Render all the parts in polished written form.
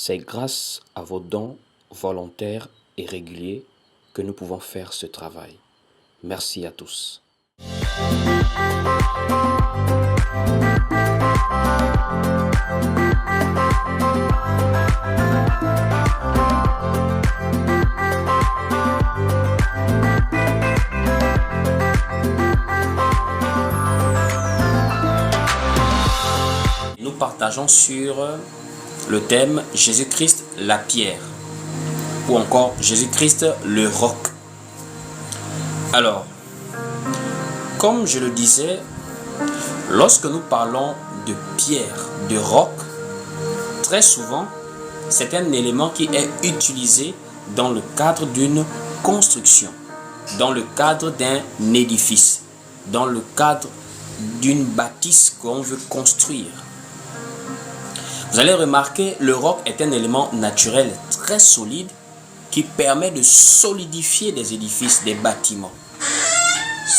C'est grâce à vos dons volontaires et réguliers que nous pouvons faire ce travail. Merci à tous. Nous partageons sur le thème Jésus-Christ la pierre ou encore Jésus-Christ le roc. Alors, comme je le disais, lorsque nous parlons de pierre, de roc, très souvent, c'est un élément qui est utilisé dans le cadre d'une construction, dans le cadre d'un édifice, dans le cadre d'une bâtisse qu'on veut construire. Vous allez remarquer, le roc est un élément naturel très solide qui permet de solidifier des édifices, des bâtiments.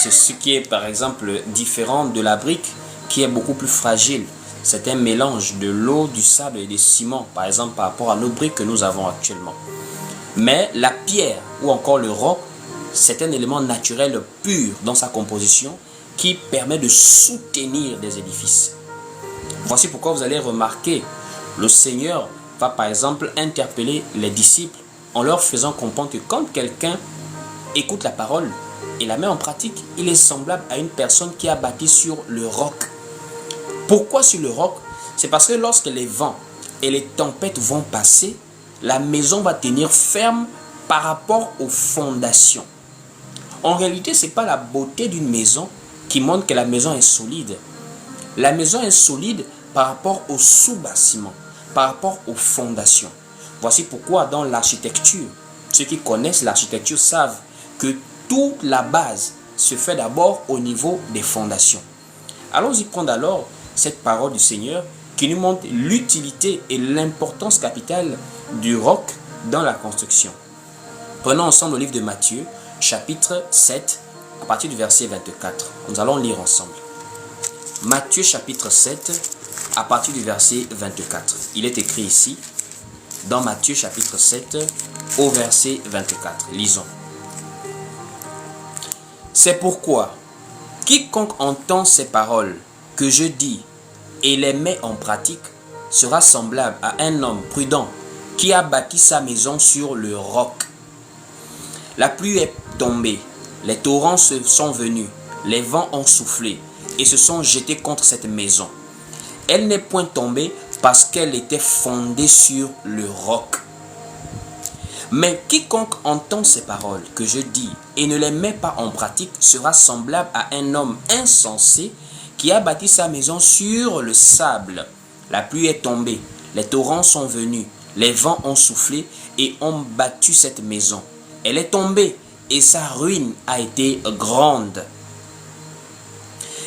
C'est ce qui est par exemple différent de la brique qui est beaucoup plus fragile. C'est un mélange de l'eau, du sable et du ciment, par exemple par rapport à nos briques que nous avons actuellement. Mais la pierre ou encore le roc, c'est un élément naturel pur dans sa composition qui permet de soutenir des édifices. Voici pourquoi vous allez remarquer, le Seigneur va par exemple interpeller les disciples en leur faisant comprendre que quand quelqu'un écoute la parole et la met en pratique, il est semblable à une personne qui a bâti sur le roc. Pourquoi sur le roc? C'est parce que lorsque les vents et les tempêtes vont passer, la maison va tenir ferme par rapport aux fondations. En réalité, ce n'est pas la beauté d'une maison qui montre que la maison est solide. La maison est solide par rapport au sous-bâtiment, par rapport aux fondations. Voici pourquoi dans l'architecture, ceux qui connaissent l'architecture savent que toute la base se fait d'abord au niveau des fondations. Allons-y prendre alors cette parole du Seigneur qui nous montre l'utilité et l'importance capitale du roc dans la construction. Prenons ensemble le livre de Matthieu, chapitre 7, à partir du verset 24. Nous allons lire ensemble. Matthieu chapitre 7, à partir du verset 24. Il est écrit ici, dans Matthieu chapitre 7, au verset 24. Lisons. C'est pourquoi, quiconque entend ces paroles que je dis et les met en pratique sera semblable à un homme prudent qui a bâti sa maison sur le roc. La pluie est tombée, les torrents sont venus, les vents ont soufflé et se sont jetés contre cette maison. Elle n'est point tombée parce qu'elle était fondée sur le roc. Mais quiconque entend ces paroles que je dis et ne les met pas en pratique sera semblable à un homme insensé qui a bâti sa maison sur le sable. La pluie est tombée, les torrents sont venus, les vents ont soufflé et ont battu cette maison. Elle est tombée et sa ruine a été grande.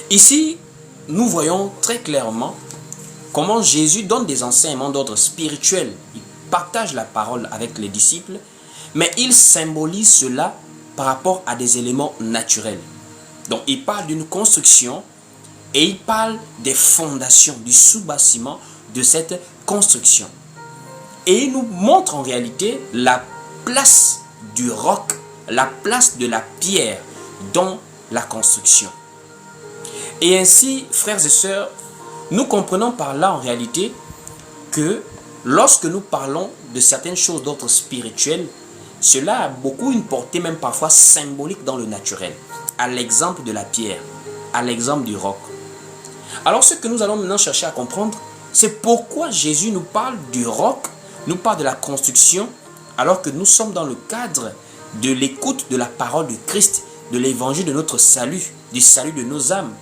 Ici, nous voyons très clairement comment Jésus donne des enseignements d'ordre spirituel. Il partage la parole avec les disciples, mais il symbolise cela par rapport à des éléments naturels. Donc il parle d'une construction et il parle des fondations, du sous-bâtiment de cette construction. Et il nous montre en réalité la place du roc, la place de la pierre dans la construction. Et ainsi, frères et sœurs, nous comprenons par là en réalité que lorsque nous parlons de certaines choses d'ordre spirituel, cela a beaucoup une portée même parfois symbolique dans le naturel, à l'exemple de la pierre, à l'exemple du roc. Alors ce que nous allons maintenant chercher à comprendre, c'est pourquoi Jésus nous parle du roc, nous parle de la construction, alors que nous sommes dans le cadre de l'écoute de la parole de Christ, de l'évangile de notre salut, du salut de nos âmes.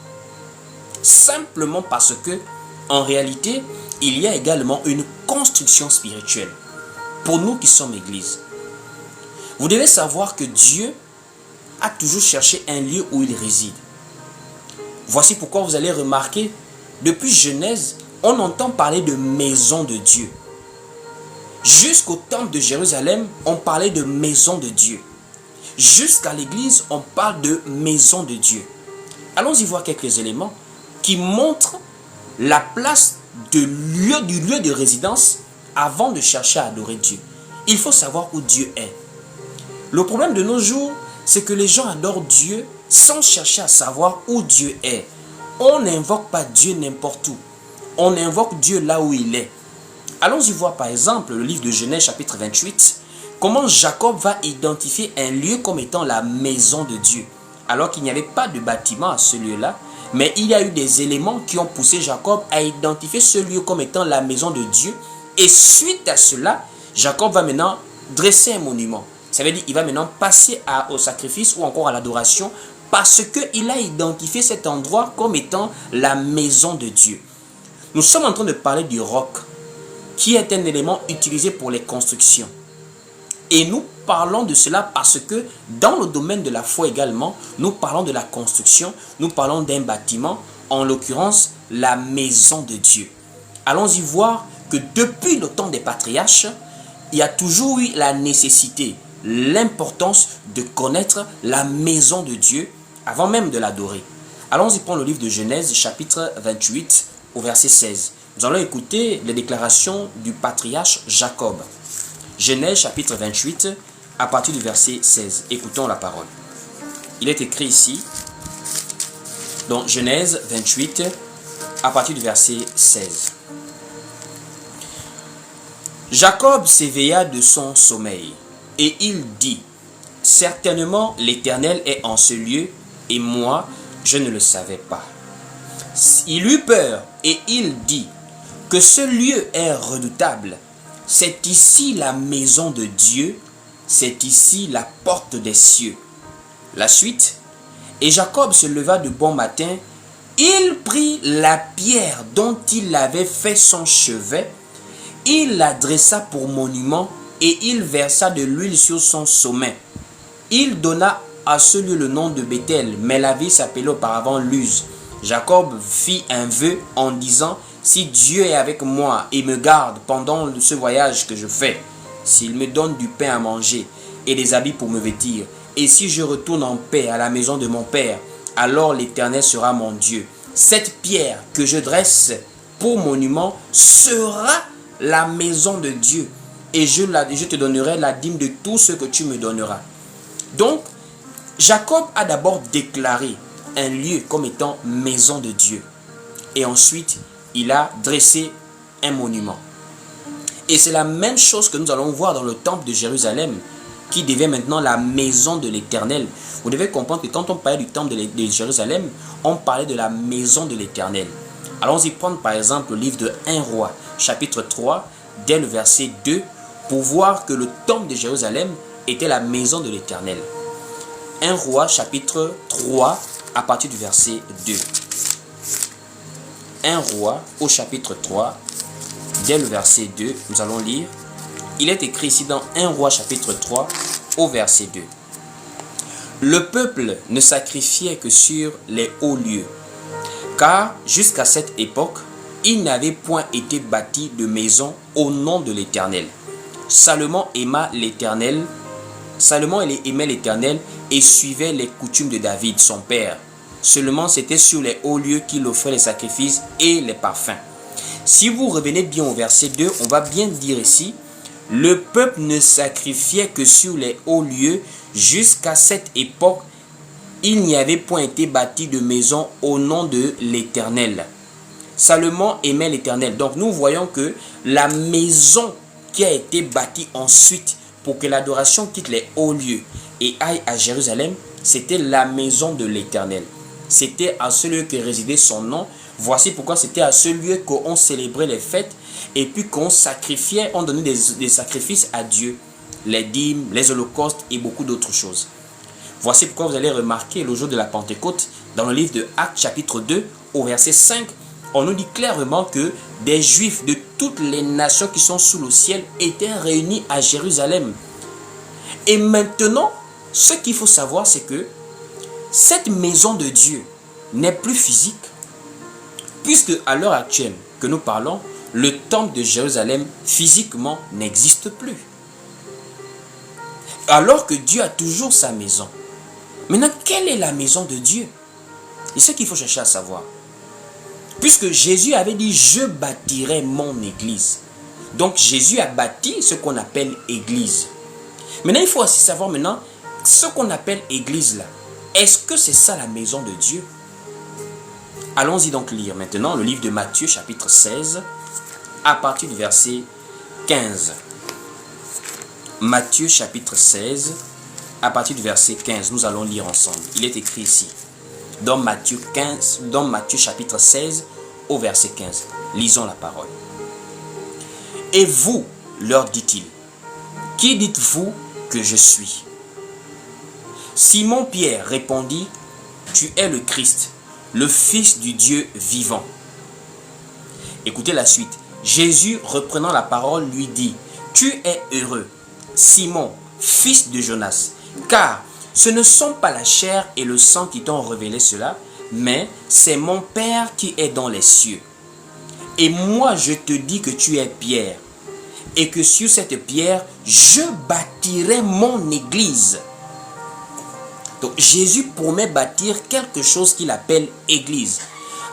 Simplement parce que, en réalité, il y a également une construction spirituelle pour nous qui sommes Église. Vous devez savoir que Dieu a toujours cherché un lieu où il réside. Voici pourquoi vous allez remarquer, depuis Genèse, on entend parler de maison de Dieu. Jusqu'au temple de Jérusalem, on parlait de maison de Dieu. Jusqu'à l'église, on parle de maison de Dieu. Allons-y voir quelques éléments qui montrent la place du lieu de résidence avant de chercher à adorer Dieu. Il faut savoir où Dieu est. Le problème de nos jours, c'est que les gens adorent Dieu sans chercher à savoir où Dieu est. On n'invoque pas Dieu n'importe où. On invoque Dieu là où il est. Allons-y voir par exemple le livre de Genèse chapitre 28, comment Jacob va identifier un lieu comme étant la maison de Dieu. Alors qu'il n'y avait pas de bâtiment à ce lieu-là, mais il y a eu des éléments qui ont poussé Jacob à identifier ce lieu comme étant la maison de Dieu. Et suite à cela, Jacob va maintenant dresser un monument. Ça veut dire qu'il va maintenant passer au sacrifice ou encore à l'adoration parce qu'il a identifié cet endroit comme étant la maison de Dieu. Nous sommes en train de parler du roc, qui est un élément utilisé pour les constructions. Et nous parlons de cela parce que dans le domaine de la foi également, nous parlons de la construction, nous parlons d'un bâtiment, en l'occurrence la maison de Dieu. Allons-y voir que depuis le temps des patriarches, il y a toujours eu la nécessité, l'importance de connaître la maison de Dieu avant même de l'adorer. Allons-y prendre le livre de Genèse chapitre 28 au verset 16. Nous allons écouter les déclarations du patriarche Jacob. Genèse chapitre 28 à partir du verset 16. Écoutons la parole. Il est écrit ici, dans Genèse 28 à partir du verset 16. Jacob s'éveilla de son sommeil et il dit, « Certainement l'Éternel est en ce lieu et moi, je ne le savais pas. » Il eut peur et il dit, « Que ce lieu est redoutable. C'est ici la maison de Dieu, c'est ici la porte des cieux. » La suite, « Et Jacob se leva de bon matin, il prit la pierre dont il avait fait son chevet, il la dressa pour monument et il versa de l'huile sur son sommet. Il donna à ce lieu le nom de Bethel, mais la ville s'appelait auparavant Luz. Jacob fit un vœu en disant, « Si Dieu est avec moi et me garde pendant ce voyage que je fais, s'il me donne du pain à manger et des habits pour me vêtir, et si je retourne en paix à la maison de mon père, alors l'Éternel sera mon Dieu. Cette pierre que je dresse pour monument sera la maison de Dieu, et je te donnerai la dîme de tout ce que tu me donneras. » Donc, Jacob a d'abord déclaré un lieu comme étant maison de Dieu. Et ensuite, il a dressé un monument. Et c'est la même chose que nous allons voir dans le temple de Jérusalem, qui devient maintenant la maison de l'Éternel. Vous devez comprendre que quand on parlait du temple de Jérusalem, on parlait de la maison de l'Éternel. Allons-y prendre par exemple le livre de 1 Roi, chapitre 3, dès le verset 2, pour voir que le temple de Jérusalem était la maison de l'Éternel. 1 Roi, chapitre 3, à partir du verset 2. 1 Roi, au chapitre 3, dès le verset 2, nous allons lire. Il est écrit ici dans 1 Roi, chapitre 3, au verset 2. Le peuple ne sacrifiait que sur les hauts lieux, car jusqu'à cette époque, il n'avait point été bâti de maison au nom de l'Éternel. Salomon aimait l'Éternel et suivait les coutumes de David, son père. Seulement, c'était sur les hauts lieux qu'il offrait les sacrifices et les parfums. Si vous revenez bien au verset 2, on va bien dire ici, « Le peuple ne sacrifiait que sur les hauts lieux. Jusqu'à cette époque, il n'y avait point été bâti de maison au nom de l'Éternel. » Salomon aimait l'Éternel. Donc, nous voyons que la maison qui a été bâtie ensuite pour que l'adoration quitte les hauts lieux et aille à Jérusalem, c'était la maison de l'Éternel. C'était à ce lieu que résidait son nom. Voici pourquoi c'était à ce lieu qu'on célébrait les fêtes et puis qu'on sacrifiait, on donnait des sacrifices à Dieu, les dîmes, les holocaustes et beaucoup d'autres choses. Voici pourquoi vous allez remarquer le jour de la Pentecôte, dans le livre de Actes chapitre 2, au verset 5, on nous dit clairement que des Juifs de toutes les nations qui sont sous le ciel étaient réunis à Jérusalem. Et maintenant, ce qu'il faut savoir, c'est que cette maison de Dieu n'est plus physique, puisque à l'heure actuelle que nous parlons, le temple de Jérusalem physiquement n'existe plus. Alors que Dieu a toujours sa maison. Maintenant, quelle est la maison de Dieu? Et ce qu'il faut chercher à savoir. Puisque Jésus avait dit, je bâtirai mon église. Donc Jésus a bâti ce qu'on appelle église. Maintenant, il faut aussi savoir maintenant, ce qu'on appelle église là, est-ce que c'est ça la maison de Dieu? Allons-y donc lire maintenant le livre de Matthieu chapitre 16 à partir du verset 15. Matthieu chapitre 16 à partir du verset 15, nous allons lire ensemble. Il est écrit ici, dans Matthieu chapitre 16 au verset 15. Lisons la parole. Et vous, leur dit-il, qui dites-vous que je suis? Simon-Pierre répondit, tu es le Christ, le Fils du Dieu vivant. Écoutez la suite. Jésus, reprenant la parole, lui dit, tu es heureux, Simon, fils de Jonas, car ce ne sont pas la chair et le sang qui t'ont révélé cela, mais c'est mon Père qui est dans les cieux. Et moi, je te dis que tu es Pierre, et que sur cette pierre, je bâtirai mon église. Donc Jésus promet bâtir quelque chose qu'il appelle église.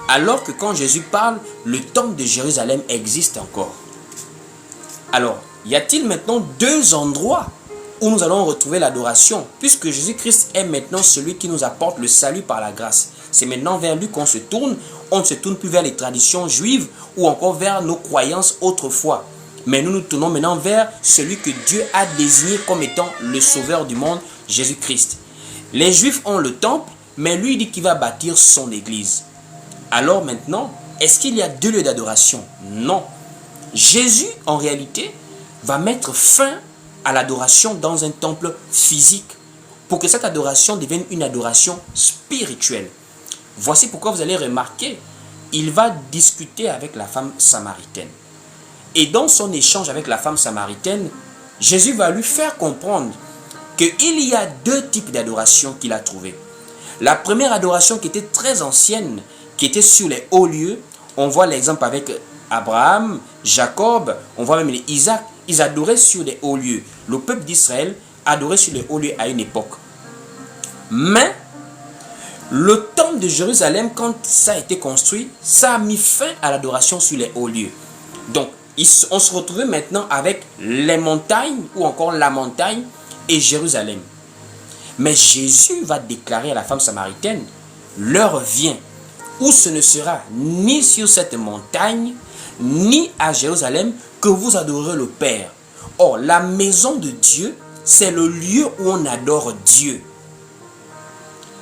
Alors que quand Jésus parle, le temple de Jérusalem existe encore. Alors, y a-t-il maintenant deux endroits où nous allons retrouver l'adoration? Puisque Jésus-Christ est maintenant celui qui nous apporte le salut par la grâce. C'est maintenant vers lui qu'on se tourne. On ne se tourne plus vers les traditions juives ou encore vers nos croyances autrefois. Mais nous nous tournons maintenant vers celui que Dieu a désigné comme étant le sauveur du monde, Jésus-Christ. Les Juifs ont le temple, mais lui dit qu'il va bâtir son église. Alors maintenant, est-ce qu'il y a deux lieux d'adoration? Non. Jésus, en réalité, va mettre fin à l'adoration dans un temple physique pour que cette adoration devienne une adoration spirituelle. Voici pourquoi vous allez remarquer, il va discuter avec la femme samaritaine. Et dans son échange avec la femme samaritaine, Jésus va lui faire comprendre qu'il y a deux types d'adoration qu'il a trouvées. La première adoration qui était très ancienne, qui était sur les hauts lieux, on voit l'exemple avec Abraham, Jacob, on voit même les Isaac, ils adoraient sur les hauts lieux. Le peuple d'Israël adorait sur les hauts lieux à une époque. Mais le temple de Jérusalem, quand ça a été construit, ça a mis fin à l'adoration sur les hauts lieux. Donc, on se retrouvait maintenant avec les montagnes ou encore la montagne et Jérusalem. Mais Jésus va déclarer à la femme samaritaine, l'heure vient où ce ne sera ni sur cette montagne, ni à Jérusalem que vous adorerez le Père. Or, la maison de Dieu, c'est le lieu où on adore Dieu.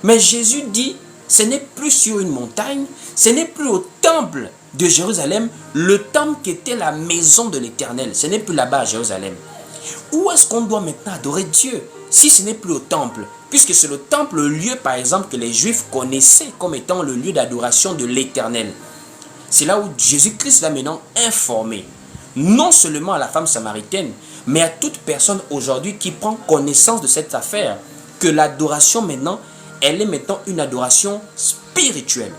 Mais Jésus dit, ce n'est plus sur une montagne, ce n'est plus au temple de Jérusalem, le temple qui était la maison de l'Éternel. Ce n'est plus là-bas à Jérusalem. Où est-ce qu'on doit maintenant adorer Dieu si ce n'est plus au temple? Puisque c'est le temple, le lieu par exemple que les Juifs connaissaient comme étant le lieu d'adoration de l'Éternel. C'est là où Jésus-Christ va maintenant informer, non seulement à la femme samaritaine, mais à toute personne aujourd'hui qui prend connaissance de cette affaire, que l'adoration maintenant, elle est maintenant une adoration spirituelle.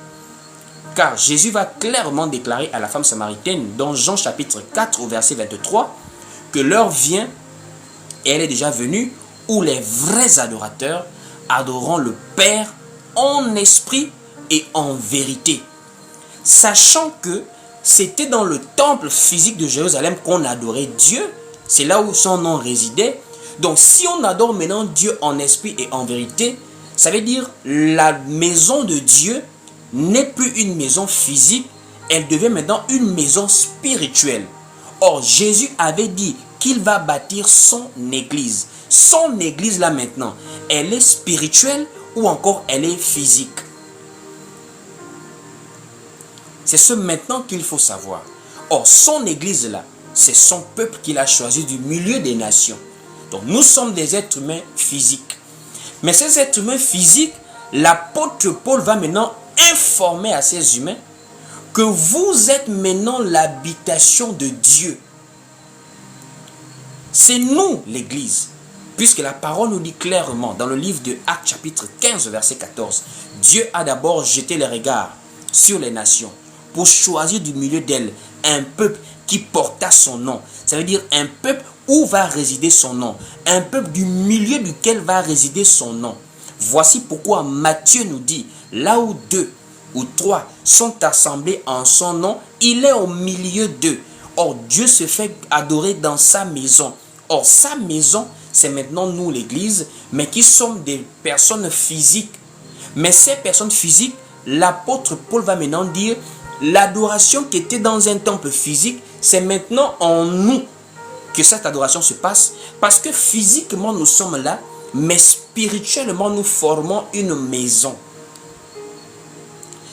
Car Jésus va clairement déclarer à la femme samaritaine dans Jean chapitre 4 au verset 23 que l'heure vient, et elle est déjà venue, où les vrais adorateurs adoreront le Père en esprit et en vérité. Sachant que c'était dans le temple physique de Jérusalem qu'on adorait Dieu, c'est là où son nom résidait. Donc si on adore maintenant Dieu en esprit et en vérité, ça veut dire la maison de Dieu n'est plus une maison physique, elle devient maintenant une maison spirituelle. Or, Jésus avait dit qu'il va bâtir son église. Son église là maintenant, elle est spirituelle ou encore elle est physique? C'est ce maintenant qu'il faut savoir. Or, son église là, c'est son peuple qu'il a choisi du milieu des nations. Donc, nous sommes des êtres humains physiques. Mais ces êtres humains physiques, l'apôtre Paul va maintenant informer à ces humains que vous êtes maintenant l'habitation de Dieu. C'est nous l'église. Puisque la parole nous dit clairement dans le livre de Actes chapitre 15 verset 14, Dieu a d'abord jeté les regards sur les nations pour choisir du milieu d'elles un peuple qui porta son nom. Ça veut dire un peuple où va résider son nom. Un peuple du milieu duquel va résider son nom. Voici pourquoi Matthieu nous dit, là où 2 ou 3 sont assemblés en son nom, il est au milieu d'eux. Or, Dieu se fait adorer dans sa maison. Or, sa maison, c'est maintenant nous, l'Église, mais qui sommes des personnes physiques. Mais ces personnes physiques, l'apôtre Paul va maintenant dire, l'adoration qui était dans un temple physique, c'est maintenant en nous que cette adoration se passe, parce que physiquement nous sommes là, mais spirituellement nous formons une maison.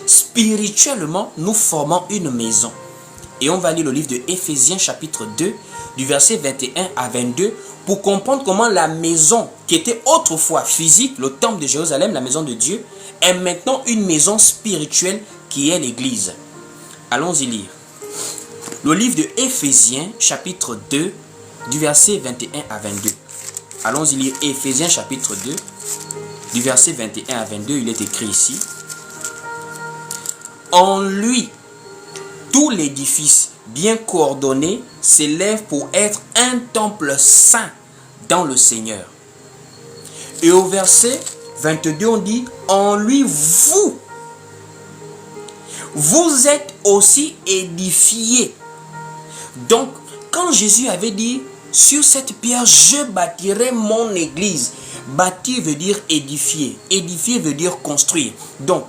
Spirituellement, nous formons une maison. Et on va lire le livre de Éphésiens chapitre 2, du verset 21 à 22, pour comprendre comment la maison qui était autrefois physique, le temple de Jérusalem, la maison de Dieu, est maintenant une maison spirituelle qui est l'Église. Allons-y lire. Le livre de Éphésiens chapitre 2, du verset 21 à 22. Allons-y lire Éphésiens chapitre 2, du verset 21 à 22, il est écrit ici. En lui, tout l'édifice bien coordonné s'élève pour être un temple saint dans le Seigneur. Et au verset 22, on dit, en lui, vous êtes aussi édifiés. Donc, quand Jésus avait dit, sur cette pierre, je bâtirai mon église. Bâtir veut dire édifier. Édifier veut dire construire. Donc,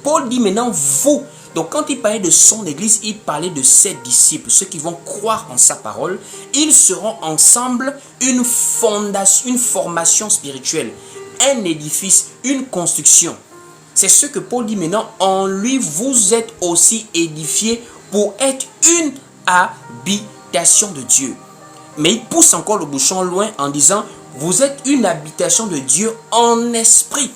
Paul dit maintenant vous. Donc, quand il parlait de son église, il parlait de ses disciples, ceux qui vont croire en sa parole. Ils seront ensemble une fondation, une formation spirituelle, un édifice, une construction. C'est ce que Paul dit maintenant. En lui, vous êtes aussi édifiés pour être une habitation de Dieu. Mais il pousse encore le bouchon loin en disant, vous êtes une habitation de Dieu en esprit.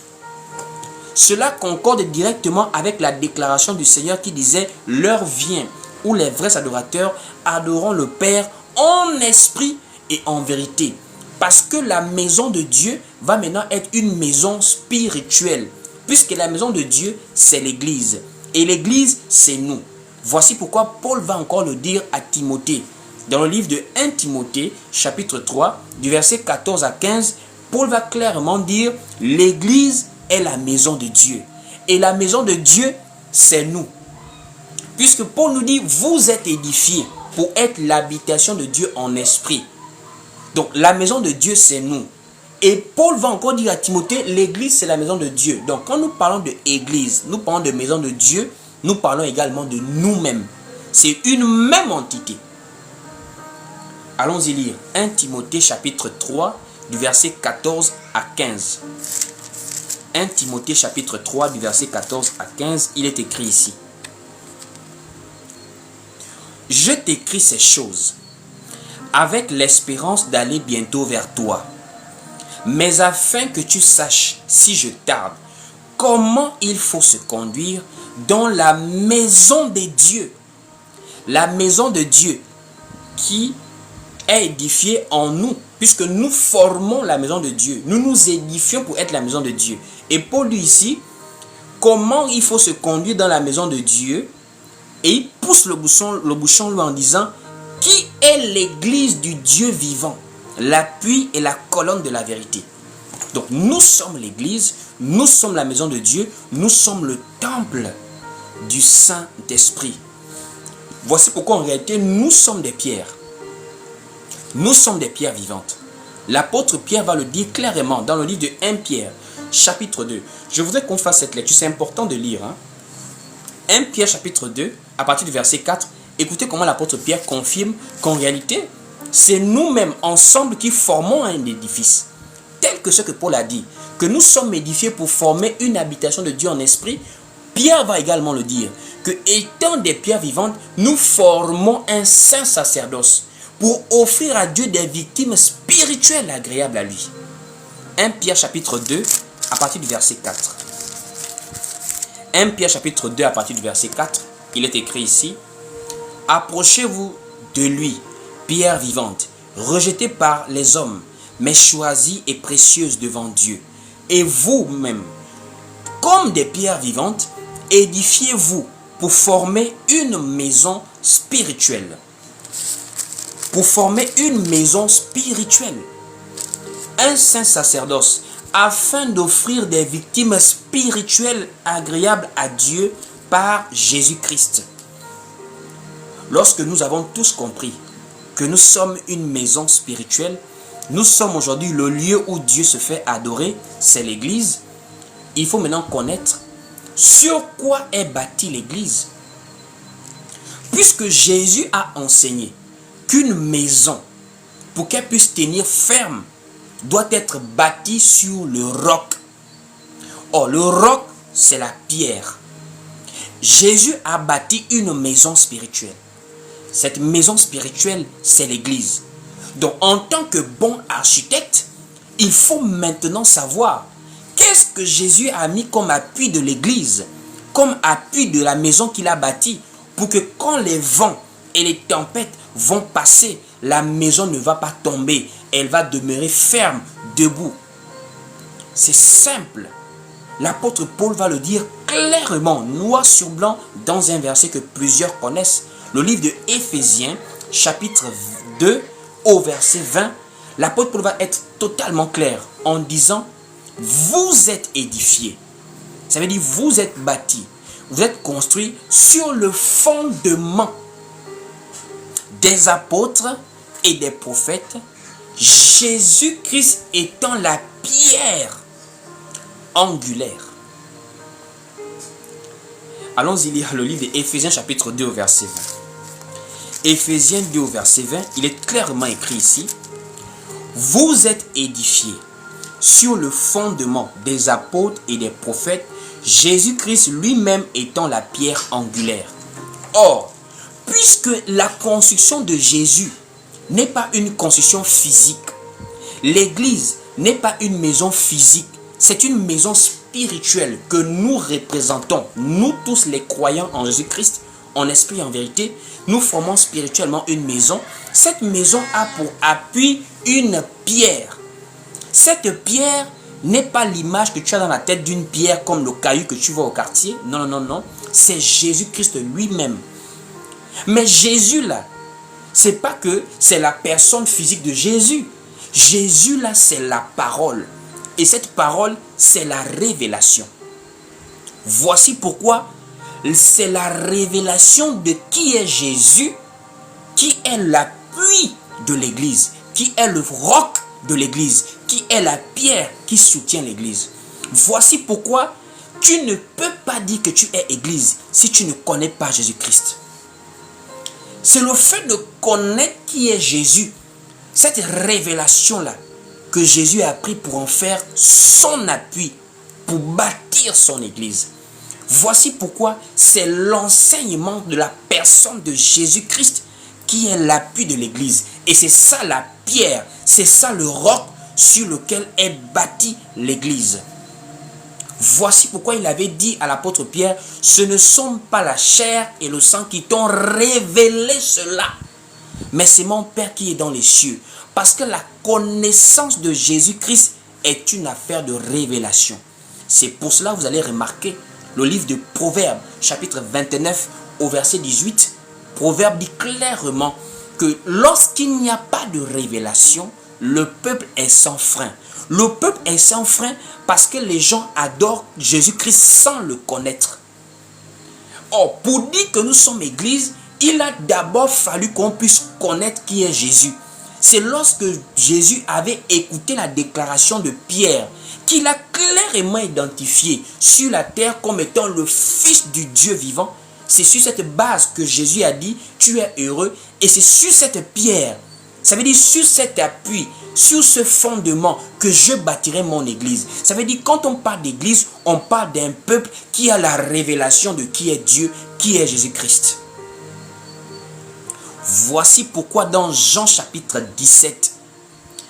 Cela concorde directement avec la déclaration du Seigneur qui disait, l'heure vient où les vrais adorateurs adoreront le Père en esprit et en vérité. Parce que la maison de Dieu va maintenant être une maison spirituelle. Puisque la maison de Dieu, c'est l'Église. Et l'Église, c'est nous. Voici pourquoi Paul va encore le dire à Timothée. Dans le livre de 1 Timothée, chapitre 3, du verset 14 à 15, Paul va clairement dire, l'Église est la maison de Dieu. Et la maison de Dieu, c'est nous. Puisque Paul nous dit, vous êtes édifiés pour être l'habitation de Dieu en esprit. Donc, la maison de Dieu, c'est nous. Et Paul va encore dire à Timothée, l'église, c'est la maison de Dieu. Donc, quand nous parlons de église, nous parlons de maison de Dieu, nous parlons également de nous-mêmes. C'est une même entité. Allons-y lire 1 Timothée chapitre 3, du verset 14 à 15. 1 Timothée chapitre 3, du verset 14 à 15, il est écrit ici. Je t'écris ces choses avec l'espérance d'aller bientôt vers toi. Mais afin que tu saches, si je tarde, comment il faut se conduire dans la maison de Dieu. La maison de Dieu qui est édifiée en nous, puisque nous formons la maison de Dieu. Nous nous édifions pour être la maison de Dieu. Et Paul dit ici, comment il faut se conduire dans la maison de Dieu. Et il pousse le bouchon loin en disant, qui est l'église du Dieu vivant, l'appui et la colonne de la vérité. Donc nous sommes l'église, nous sommes la maison de Dieu, nous sommes le temple du Saint-Esprit. Voici pourquoi en réalité nous sommes des pierres. Nous sommes des pierres vivantes. L'apôtre Pierre va le dire clairement dans le livre de 1 Pierre, chapitre 2. Je voudrais qu'on fasse cette lecture, c'est important de lire. 1 Pierre, chapitre 2, à partir du verset 4, écoutez comment l'apôtre Pierre confirme qu'en réalité, c'est nous-mêmes ensemble qui formons un édifice. Tel que ce que Paul a dit, que nous sommes édifiés pour former une habitation de Dieu en esprit, Pierre va également le dire, que étant des pierres vivantes, nous formons un saint sacerdoce pour offrir à Dieu des victimes spirituelles agréables à lui. 1 Pierre chapitre 2, à partir du verset 4. 1 Pierre chapitre 2, à partir du verset 4, il est écrit ici, « Approchez-vous de lui, pierre vivante, rejetée par les hommes, mais choisie et précieuse devant Dieu. Et vous-même, comme des pierres vivantes, édifiez-vous pour former une maison spirituelle. » Pour former une maison spirituelle. Un saint sacerdoce, afin d'offrir des victimes spirituelles agréables à Dieu par Jésus-Christ. lorsque nous avons tous compris que nous sommes une maison spirituelle, nous sommes aujourd'hui le lieu où Dieu se fait adorer, c'est l'église. Il faut maintenant connaître sur quoi est bâtie l'église. Puisque Jésus a enseigné qu'une maison, pour qu'elle puisse tenir ferme, doit être bâtie sur le roc. Or, le roc, c'est la pierre. Jésus a bâti une maison spirituelle. Cette maison spirituelle, c'est l'église. Donc, en tant que bon architecte, il faut maintenant savoir qu'est-ce que Jésus a mis comme appui de l'église, comme appui de la maison qu'il a bâtie, pour que quand les vents et les tempêtes vont passer, la maison ne va pas tomber, elle va demeurer ferme, debout. C'est simple. L'apôtre Paul va le dire clairement, noir sur blanc, dans un verset que plusieurs connaissent. Le livre de Éphésiens, chapitre 2, au verset 20, l'apôtre Paul va être totalement clair en disant « Vous êtes édifiés ». Ça veut dire « Vous êtes bâtis ». Vous êtes construits sur le fondement des apôtres et des prophètes, Jésus-Christ étant la pierre angulaire. Allons-y lire le livre d'Éphésiens chapitre 2 au verset 20. Éphésiens 2 au verset 20, il est clairement écrit ici « Vous êtes édifiés sur le fondement des apôtres et des prophètes, Jésus-Christ lui-même étant la pierre angulaire. » Or, puisque la construction de Jésus n'est pas une construction physique, l'église n'est pas une maison physique, c'est une maison spirituelle que nous représentons, nous tous les croyants en Jésus-Christ, en esprit et en vérité, nous formons spirituellement une maison. Cette maison a pour appui une pierre. Cette pierre n'est pas l'image que tu as dans la tête d'une pierre comme le caillou que tu vois au quartier. Non, non, non, non. C'est Jésus-Christ lui-même. Mais Jésus là, c'est pas que c'est la personne physique de Jésus. Jésus là, c'est la parole. Et cette parole, c'est la révélation. Voici pourquoi c'est la révélation de qui est Jésus, qui est l'appui de l'église, qui est le roc de l'église, qui est la pierre qui soutient l'église. Voici pourquoi tu ne peux pas dire que tu es église si tu ne connais pas Jésus-Christ. C'est le fait de connaître qui est Jésus, cette révélation-là, que Jésus a pris pour en faire son appui, pour bâtir son église. Voici pourquoi c'est l'enseignement de la personne de Jésus-Christ qui est l'appui de l'église. Et c'est ça la pierre, c'est ça le roc sur lequel est bâtie l'église. Voici pourquoi il avait dit à l'apôtre Pierre, ce ne sont pas la chair et le sang qui t'ont révélé cela, mais c'est mon Père qui est dans les cieux. Parce que la connaissance de Jésus-Christ est une affaire de révélation. C'est pour cela que vous allez remarquer le livre de Proverbes, chapitre 29, au verset 18. Proverbe dit clairement que lorsqu'il n'y a pas de révélation, le peuple est sans frein. Le peuple est sans frein parce que les gens adorent Jésus-Christ sans le connaître. Or, pour dire que nous sommes église, il a d'abord fallu qu'on puisse connaître qui est Jésus. C'est lorsque Jésus avait écouté la déclaration de Pierre qu'il a clairement identifié sur la terre comme étant le Fils du Dieu vivant. C'est sur cette base que Jésus a dit « Tu es heureux » et c'est sur cette pierre, ça veut dire sur cet appui, sur ce fondement que je bâtirai mon église. Ça veut dire quand on parle d'église, on parle d'un peuple qui a la révélation de qui est Dieu, qui est Jésus-Christ. Voici pourquoi dans Jean chapitre 17,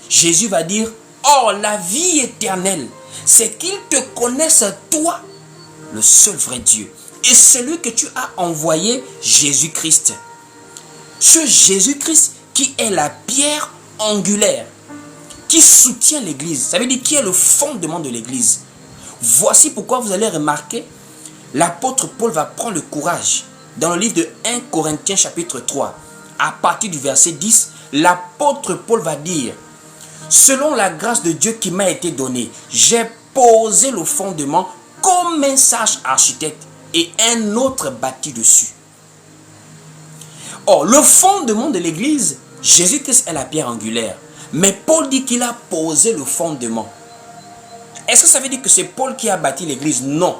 Jésus va dire « Or la vie éternelle, c'est qu'ils te connaissent toi, le seul vrai Dieu, et celui que tu as envoyé, Jésus-Christ. » Ce Jésus-Christ qui est la pierre angulaire, qui soutient l'église, ça veut dire qui est le fondement de l'église. Voici pourquoi vous allez remarquer, l'apôtre Paul va prendre le courage. Dans le livre de 1 Corinthiens chapitre 3, à partir du verset 10, l'apôtre Paul va dire « Selon la grâce de Dieu qui m'a été donnée, j'ai posé le fondement comme un sage architecte et un autre bâti dessus. » Or, le fondement de l'église, Jésus-Christ est la pierre angulaire. Mais Paul dit qu'il a posé le fondement. Est-ce que ça veut dire que c'est Paul qui a bâti l'église? Non.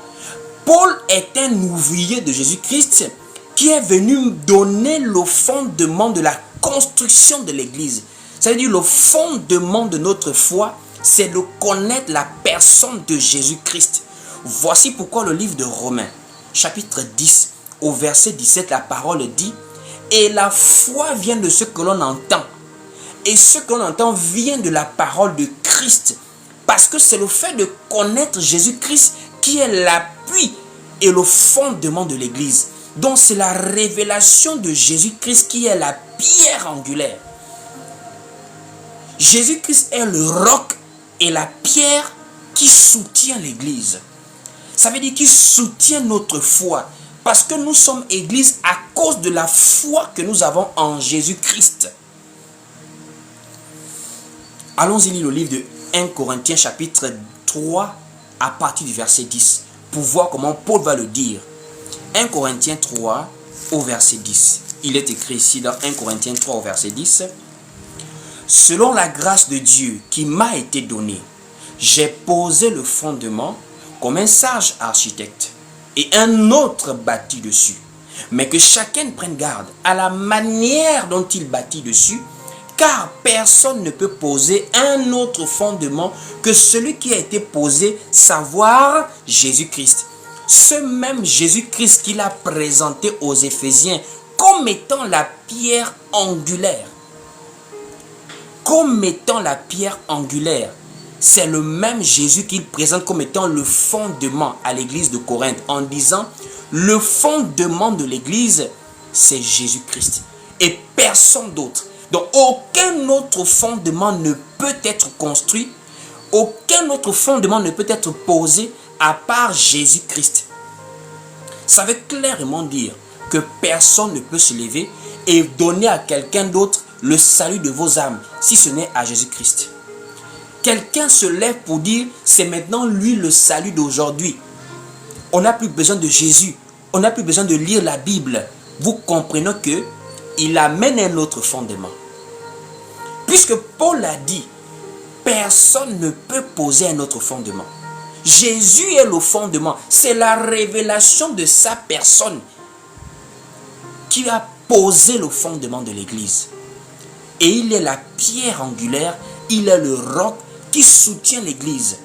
Paul est un ouvrier de Jésus-Christ qui est venu donner le fondement de la construction de l'église. Ça veut dire le fondement de notre foi, c'est de connaître la personne de Jésus-Christ. Voici pourquoi le livre de Romains, chapitre 10, au verset 17, la parole dit: et la foi vient de ce que l'on entend. Et ce que l'on entend vient de la parole de Christ. Parce que c'est le fait de connaître Jésus-Christ qui est l'appui et le fondement de l'église. Donc c'est la révélation de Jésus-Christ qui est la pierre angulaire. Jésus-Christ est le roc et la pierre qui soutient l'église. Ça veut dire qu'il soutient notre foi. Parce que nous sommes église à cause de la foi que nous avons en Jésus-Christ. Allons-y lire le livre de 1 Corinthiens chapitre 3 à partir du verset 10 pour voir comment Paul va le dire. 1 Corinthiens 3 au verset 10. Il est écrit ici dans 1 Corinthiens 3 au verset 10. Selon la grâce de Dieu qui m'a été donnée, j'ai posé le fondement comme un sage architecte et un autre bâtit dessus. Mais que chacun prenne garde à la manière dont il bâtit dessus, car personne ne peut poser un autre fondement que celui qui a été posé, savoir Jésus-Christ. Ce même Jésus-Christ qu'il a présenté aux Éphésiens comme étant la pierre angulaire. Comme étant la pierre angulaire. C'est le même Jésus qu'il présente comme étant le fondement à l'église de Corinthe en disant le fondement de l'église, c'est Jésus-Christ et personne d'autre. Donc aucun autre fondement ne peut être construit, aucun autre fondement ne peut être posé à part Jésus-Christ. Ça veut clairement dire que personne ne peut se lever et donner à quelqu'un d'autre le salut de vos âmes si ce n'est à Jésus-Christ. Quelqu'un se lève pour dire c'est maintenant lui le salut d'aujourd'hui. On n'a plus besoin de Jésus, on n'a plus besoin de lire la Bible. Vous comprenez que il amène un autre fondement. Puisque Paul a dit, personne ne peut poser un autre fondement. Jésus est le fondement. C'est la révélation de sa personne qui a posé le fondement de l'église. Et il est la pierre angulaire, il est le roc qui soutient l'église.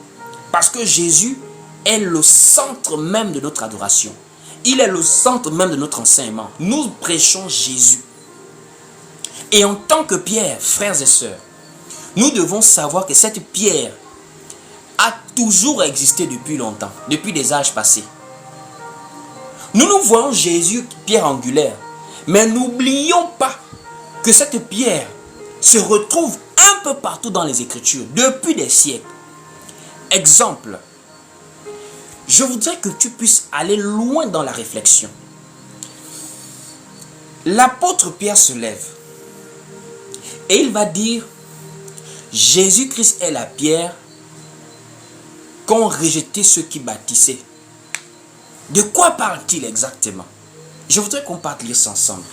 Parce que Jésus est le centre même de notre adoration. Il est le centre même de notre enseignement. Nous prêchons Jésus. Et en tant que pierre, frères et sœurs, nous devons savoir que cette pierre a toujours existé depuis longtemps, depuis des âges passés. Nous voyons Jésus, pierre angulaire, mais n'oublions pas que cette pierre se retrouve un peu partout dans les Écritures, depuis des siècles. Exemple, je voudrais que tu puisses aller loin dans la réflexion. L'apôtre Pierre se lève et il va dire, Jésus-Christ est la pierre qu'ont rejeté ceux qui bâtissaient. De quoi parle-t-il exactement? Je voudrais qu'on parte lire ça ensemble.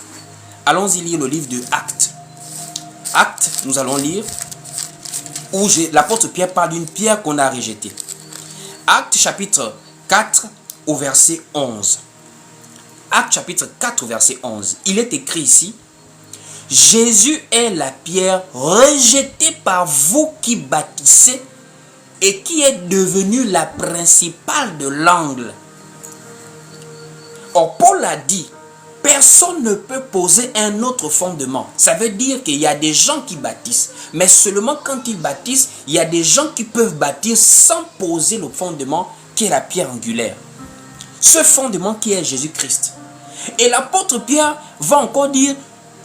Allons-y lire le livre de Actes. Actes, nous allons lire, où l'apôtre Pierre parle d'une pierre qu'on a rejetée. Actes chapitre 4 au verset 11. Actes chapitre 4 au verset 11. Il est écrit ici, Jésus est la pierre rejetée par vous qui bâtissez et qui est devenue la principale de l'angle. Or, Paul a dit, personne ne peut poser un autre fondement. Ça veut dire qu'il y a des gens qui bâtissent. Mais seulement quand ils bâtissent, il y a des gens qui peuvent bâtir sans poser le fondement qui est la pierre angulaire. Ce fondement qui est Jésus-Christ. Et l'apôtre Pierre va encore dire,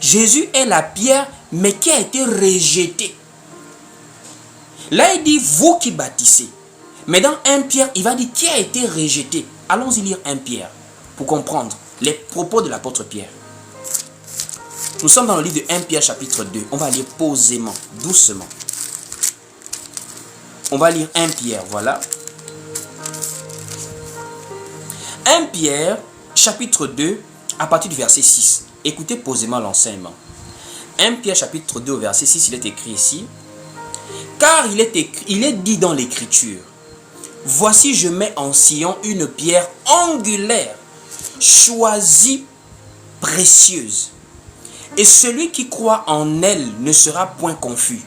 Jésus est la pierre, mais qui a été rejetée. Là, il dit, vous qui bâtissez. Mais dans 1 Pierre, il va dire, qui a été rejeté. Allons-y lire 1 Pierre pour comprendre les propos de l'apôtre Pierre. Nous sommes dans le livre de 1 Pierre chapitre 2. On va lire posément, doucement. On va lire 1 Pierre, voilà. 1 Pierre chapitre 2 à partir du verset 6. Écoutez posément l'enseignement. 1 Pierre chapitre 2 verset 6, il est écrit ici. Car il est dit dans l'écriture, voici je mets en Sion une pierre angulaire, choisie, précieuse. Et celui qui croit en elle ne sera point confus.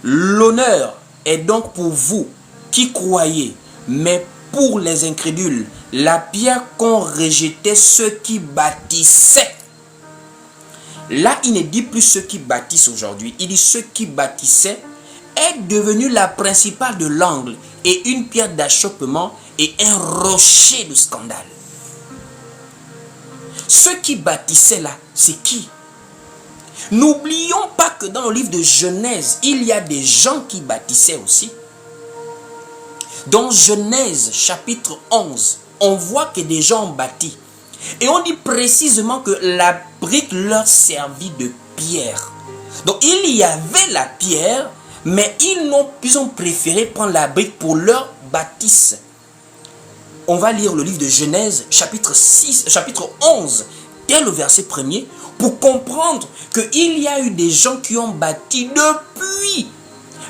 L'honneur est donc pour vous qui croyez, mais pour les incrédules, la pierre qu'ont rejeté ceux qui bâtissaient. Là, il ne dit plus ceux qui bâtissent aujourd'hui, il dit ceux qui bâtissaient est devenue la principale de l'angle et une pierre d'achoppement et un rocher de scandale. Ceux qui bâtissaient là, c'est qui? N'oublions pas que dans le livre de Genèse, il y a des gens qui bâtissaient aussi. Dans Genèse chapitre 11, on voit que des gens ont bâti. Et on dit précisément que la brique leur servit de pierre. Donc il y avait la pierre, mais ils ont préféré prendre la brique pour leur bâtisse. On va lire le livre de Genèse chapitre 11, dès le verset 1er, pour comprendre qu'il y a eu des gens qui ont bâti depuis.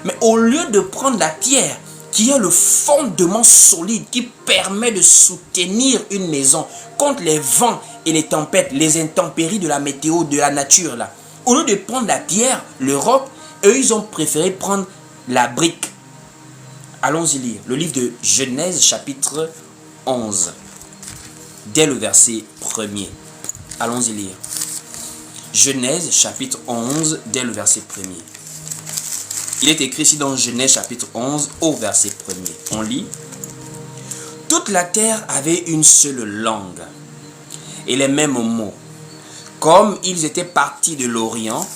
Mais au lieu de prendre la pierre, qui est le fondement solide qui permet de soutenir une maison contre les vents et les tempêtes, les intempéries de la météo, de la nature là. Au lieu de prendre la pierre, le roc, eux ils ont préféré prendre la brique. Allons-y lire le livre de Genèse chapitre 11, dès le verset 1er. Allons-y lire. Genèse chapitre 11, dès le verset 1er. Il est écrit ici dans Genèse chapitre 11 au verset 1er. On lit. Toute la terre avait une seule langue et les mêmes mots. Comme ils étaient partis de l'Orient,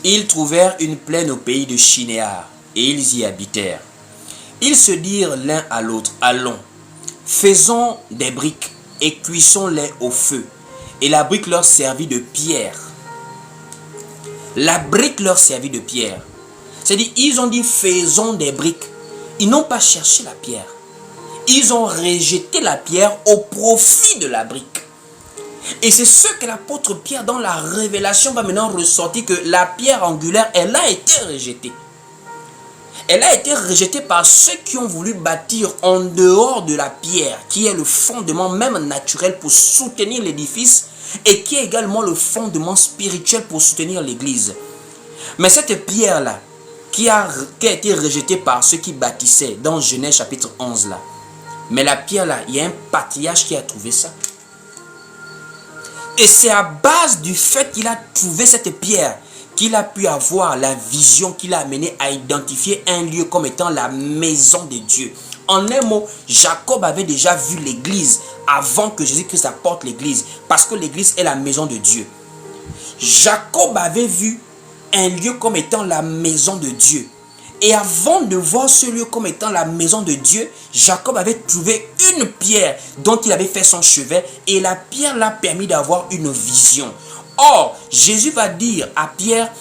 ils trouvèrent une plaine au pays de Shinéar et ils y habitèrent. Ils se dirent l'un à l'autre, allons, faisons des briques et cuissons-les au feu. Et la brique leur servit de pierre. La brique leur servit de pierre. C'est-à-dire, ils ont dit faisons des briques. Ils n'ont pas cherché la pierre. Ils ont rejeté la pierre au profit de la brique. Et c'est ce que l'apôtre Pierre dans la révélation va maintenant ressortir, que la pierre angulaire, elle a été rejetée. Elle a été rejetée par ceux qui ont voulu bâtir en dehors de la pierre, qui est le fondement même naturel pour soutenir l'édifice et qui est également le fondement spirituel pour soutenir l'église. Mais cette pierre-là, qui a été rejetée par ceux qui bâtissaient dans Genèse chapitre 11 là, mais la pierre-là, il y a un patriarche qui a trouvé ça. Et c'est à base du fait qu'il a trouvé cette pierre qu'il a pu avoir la vision qui l'a amené à identifier un lieu comme étant la maison de Dieu. En un mot, Jacob avait déjà vu l'église avant que Jésus-Christ apporte l'église, parce que l'église est la maison de Dieu. Jacob avait vu un lieu comme étant la maison de Dieu. Et avant de voir ce lieu comme étant la maison de Dieu, Jacob avait trouvé une pierre dont il avait fait son chevet, et la pierre l'a permis d'avoir une vision. Or, Jésus va dire à Pierre,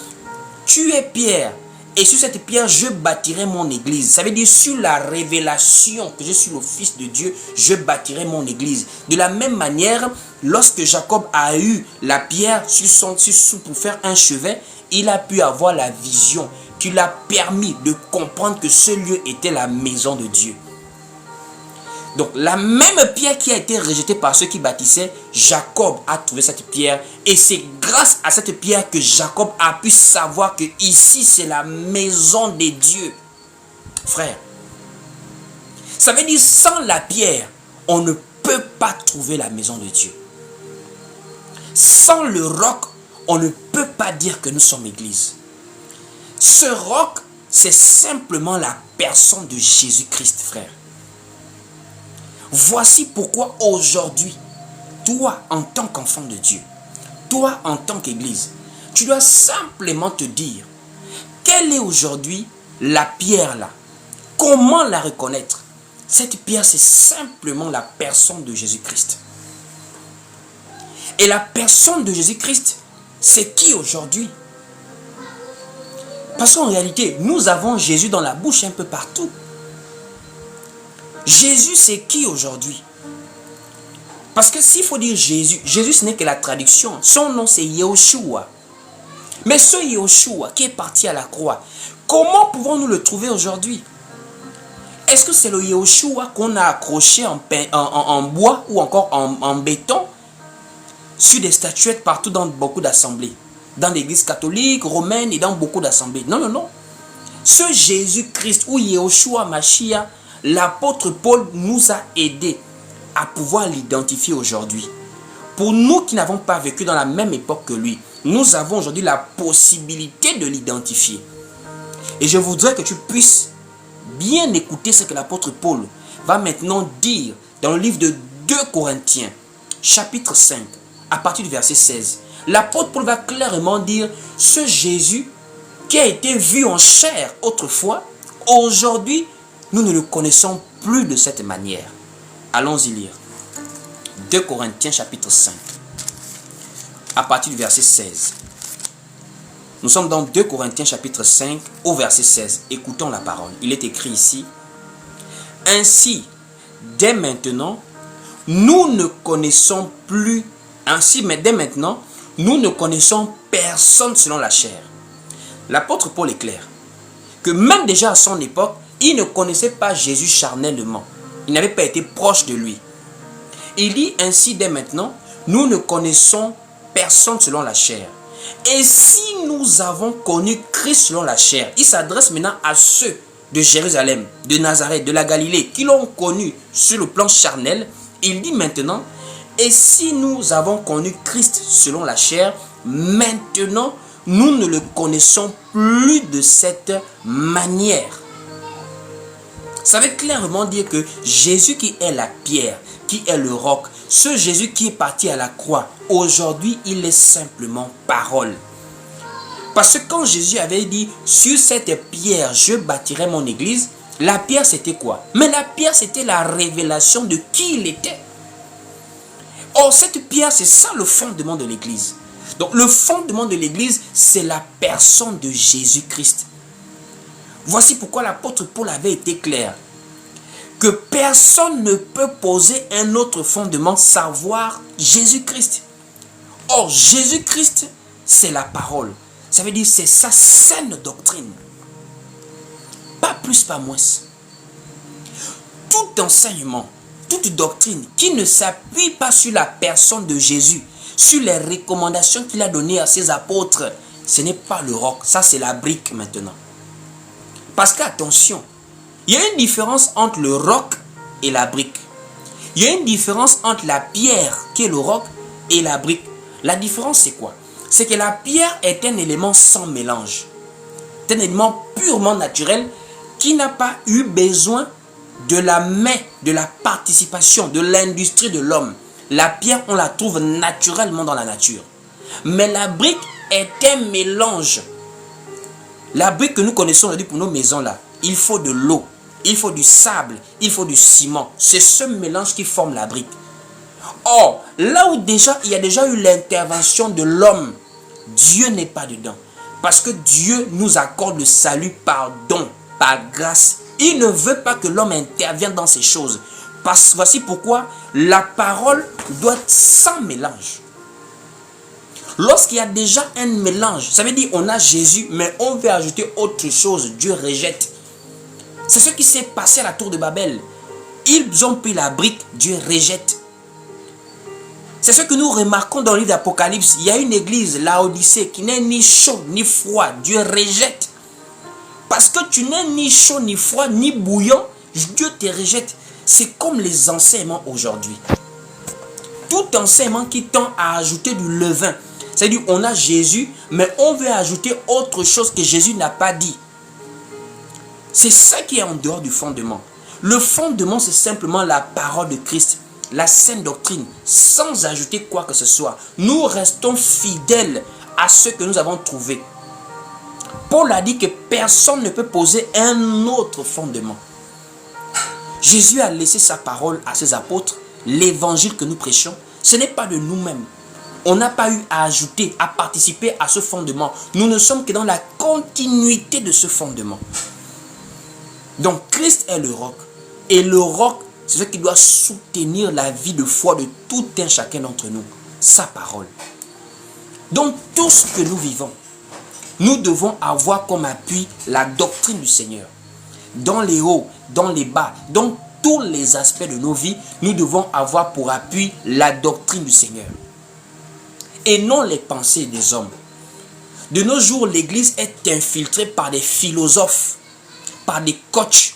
tu es Pierre, et sur cette pierre, je bâtirai mon église. Ça veut dire, sur la révélation que je suis le Fils de Dieu, je bâtirai mon église. De la même manière, lorsque Jacob a eu la pierre pour faire un chevet, il a pu avoir la vision qui l'a permis de comprendre que ce lieu était la maison de Dieu. Donc la même pierre qui a été rejetée par ceux qui bâtissaient, Jacob a trouvé cette pierre. Et c'est grâce à cette pierre que Jacob a pu savoir que ici c'est la maison de Dieu. Frère, ça veut dire sans la pierre, on ne peut pas trouver la maison de Dieu. Sans le roc, on ne peut pas dire que nous sommes église. Ce roc, c'est simplement la personne de Jésus-Christ, frère. Voici pourquoi aujourd'hui, toi en tant qu'enfant de Dieu, toi en tant qu'église, tu dois simplement te dire, quelle est aujourd'hui la pierre là? Comment la reconnaître? Cette pierre, c'est simplement la personne de Jésus-Christ. Et la personne de Jésus-Christ, c'est qui aujourd'hui? Parce qu'en réalité, nous avons Jésus dans la bouche un peu partout. Jésus, c'est qui aujourd'hui? Parce que s'il faut dire Jésus, Jésus ce n'est que la traduction. Son nom c'est Yahushua. Mais ce Yahushua qui est parti à la croix, comment pouvons-nous le trouver aujourd'hui? Est-ce que c'est le Yahushua qu'on a accroché en bois ou encore en béton sur des statuettes partout dans beaucoup d'assemblées? Dans l'église catholique, romaine et dans beaucoup d'assemblées. Non, non, non. Ce Jésus-Christ ou Yahushua Mashiach, l'apôtre Paul nous a aidés à pouvoir l'identifier aujourd'hui. Pour nous qui n'avons pas vécu dans la même époque que lui, nous avons aujourd'hui la possibilité de l'identifier. Et je voudrais que tu puisses bien écouter ce que l'apôtre Paul va maintenant dire dans le livre de 2 Corinthiens, chapitre 5, à partir du verset 16. L'apôtre Paul va clairement dire, ce Jésus qui a été vu en chair autrefois, aujourd'hui, nous ne le connaissons plus de cette manière. Allons-y lire. 2 Corinthiens chapitre 5, à partir du verset 16. Nous sommes dans 2 Corinthiens chapitre 5 au verset 16. Écoutons la parole. Il est écrit ici. Ainsi, dès maintenant, nous ne connaissons plus. Ainsi, mais dès maintenant, nous ne connaissons personne selon la chair. L'apôtre Paul est clair que même déjà à son époque, il ne connaissait pas Jésus charnellement. Il n'avait pas été proche de lui. Il dit ainsi dès maintenant, nous ne connaissons personne selon la chair. Et si nous avons connu Christ selon la chair, il s'adresse maintenant à ceux de Jérusalem, de Nazareth, de la Galilée, qui l'ont connu sur le plan charnel. Il dit maintenant, et si nous avons connu Christ selon la chair, maintenant nous ne le connaissons plus de cette manière. Ça veut clairement dire que Jésus qui est la pierre, qui est le roc, ce Jésus qui est parti à la croix, aujourd'hui il est simplement parole. Parce que quand Jésus avait dit, sur cette pierre je bâtirai mon église, la pierre c'était quoi? Mais la pierre c'était la révélation de qui il était. Or cette pierre c'est ça le fondement de l'église. Donc le fondement de l'église c'est la personne de Jésus-Christ. Voici pourquoi l'apôtre Paul avait été clair. Que personne ne peut poser un autre fondement, savoir Jésus-Christ. Or, Jésus-Christ, c'est la parole. Ça veut dire c'est sa saine doctrine. Pas plus, pas moins. Tout enseignement, toute doctrine qui ne s'appuie pas sur la personne de Jésus, sur les recommandations qu'il a données à ses apôtres, ce n'est pas le roc, ça c'est la brique maintenant. Parce qu'attention, il y a une différence entre le roc et la brique. Il y a une différence entre la pierre qui est le roc et la brique. La différence c'est quoi? C'est que la pierre est un élément sans mélange. C'est un élément purement naturel qui n'a pas eu besoin de la main, de la participation, de l'industrie de l'homme. La pierre, on la trouve naturellement dans la nature. Mais la brique est un mélange. La brique que nous connaissons aujourd'hui pour nos maisons là, il faut de l'eau, il faut du sable, il faut du ciment. C'est ce mélange qui forme la brique. Or, là où déjà il y a déjà eu l'intervention de l'homme, Dieu n'est pas dedans. Parce que Dieu nous accorde le salut par don, par grâce. Il ne veut pas que l'homme intervienne dans ces choses. Voici pourquoi la parole doit être sans mélange. Lorsqu'il y a déjà un mélange, ça veut dire on a Jésus, mais on veut ajouter autre chose, Dieu rejette. C'est ce qui s'est passé à la tour de Babel. Ils ont pris la brique, Dieu rejette. C'est ce que nous remarquons dans le livre d'Apocalypse. Il y a une église, Laodicée, qui n'est ni chaud ni froid, Dieu rejette. Parce que tu n'es ni chaud ni froid ni bouillant, Dieu te rejette. C'est comme les enseignements aujourd'hui. Tout enseignement qui tend à ajouter du levain. C'est-à-dire on a Jésus, mais on veut ajouter autre chose que Jésus n'a pas dit. C'est ça qui est en dehors du fondement. Le fondement, c'est simplement la parole de Christ, la saine doctrine, sans ajouter quoi que ce soit. Nous restons fidèles à ce que nous avons trouvé. Paul a dit que personne ne peut poser un autre fondement. Jésus a laissé sa parole à ses apôtres, l'évangile que nous prêchons. Ce n'est pas de nous-mêmes. On n'a pas eu à ajouter, à participer à ce fondement. Nous ne sommes que dans la continuité de ce fondement. Donc Christ est le roc. Et le roc C'est ce qui doit soutenir la vie de foi de tout un chacun d'entre nous. Sa parole. Donc tout ce que nous vivons, nous devons avoir comme appui la doctrine du Seigneur. Dans les hauts, dans les bas, dans tous les aspects de nos vies, nous devons avoir pour appui la doctrine du Seigneur. Et non les pensées des hommes. De nos jours, l'Église est infiltrée par des philosophes, par des coachs,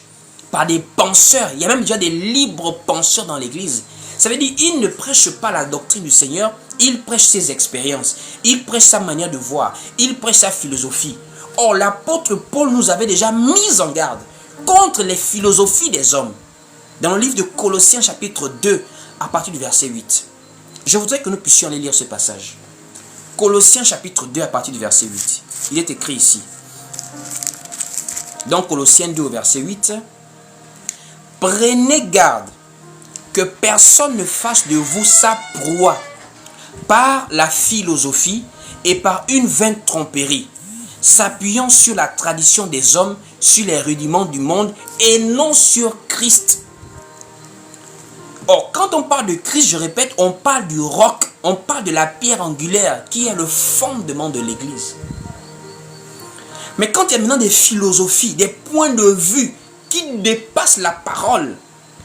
par des penseurs. Il y a même déjà des libres penseurs dans l'Église. Ça veut dire qu'ils ne prêchent pas la doctrine du Seigneur, ils prêchent ses expériences, ils prêchent sa manière de voir, ils prêchent sa philosophie. Or, l'apôtre Paul nous avait déjà mis en garde contre les philosophies des hommes. Dans le livre de Colossiens chapitre 2, à partir du verset 8. Je voudrais que nous puissions aller lire ce passage. Colossiens chapitre 2, à partir du verset 8. Il est écrit ici. Dans Colossiens 2, verset 8. Prenez garde que personne ne fasse de vous sa proie par la philosophie et par une vaine tromperie, s'appuyant sur la tradition des hommes, sur les rudiments du monde et non sur Christ. Or, quand on parle de Christ, je répète, on parle du roc, on parle de la pierre angulaire qui est le fondement de l'Église. Mais quand il y a maintenant des philosophies, des points de vue qui dépassent la parole,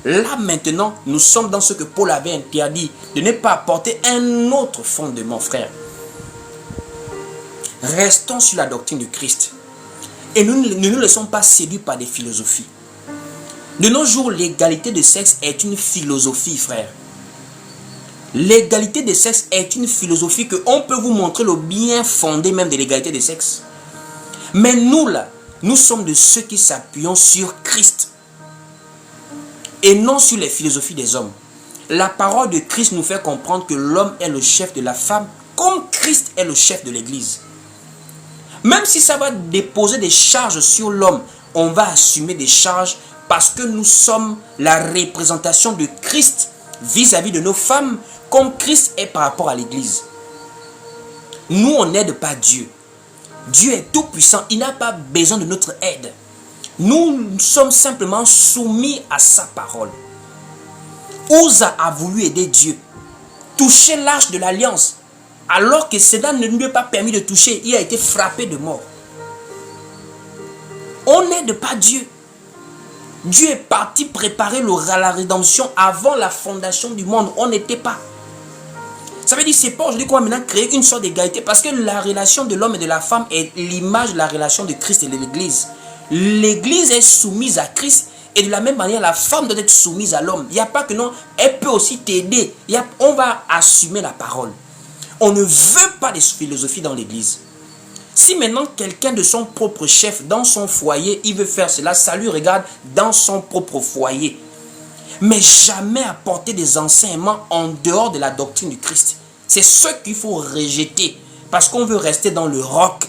là maintenant, nous sommes dans ce que Paul avait interdit, de ne pas apporter un autre fondement, frère. Restons sur la doctrine de Christ. Et nous ne nous laissons pas séduire par des philosophies. De nos jours, l'égalité de sexe est une philosophie, frère. L'égalité de sexe est une philosophie que on peut vous montrer le bien fondé même de l'égalité de sexe. Mais nous, là, nous sommes de ceux qui s'appuient sur Christ et non sur les philosophies des hommes. La parole de Christ nous fait comprendre que l'homme est le chef de la femme comme Christ est le chef de l'Église. Même si ça va déposer des charges sur l'homme, on va assumer des charges parce que nous sommes la représentation de Christ vis-à-vis de nos femmes comme Christ est par rapport à l'Église. Nous, on n'aide pas Dieu. Dieu est tout puissant, il n'a pas besoin de notre aide. Nous sommes simplement soumis à sa parole. Uza a voulu aider Dieu, toucher l'arche de l'alliance, alors que Sédan ne lui a pas permis de toucher, il a été frappé de mort. On n'aide pas Dieu. Dieu est parti préparer la rédemption avant la fondation du monde. On n'était pas. Ça veut dire, c'est pas aujourd'hui qu'on va maintenant créer une sorte d'égalité, parce que la relation de l'homme et de la femme est l'image de la relation de Christ et de l'Église. L'Église est soumise à Christ et de la même manière, la femme doit être soumise à l'homme. Il n'y a pas que non, elle peut aussi t'aider. On va assumer la parole. On ne veut pas de philosophie dans l'Église. Si maintenant quelqu'un de son propre chef, dans son foyer, il veut faire cela, ça lui regarde dans son propre foyer. Mais jamais apporter des enseignements en dehors de la doctrine du Christ. C'est ce qu'il faut rejeter. Parce qu'on veut rester dans le roc.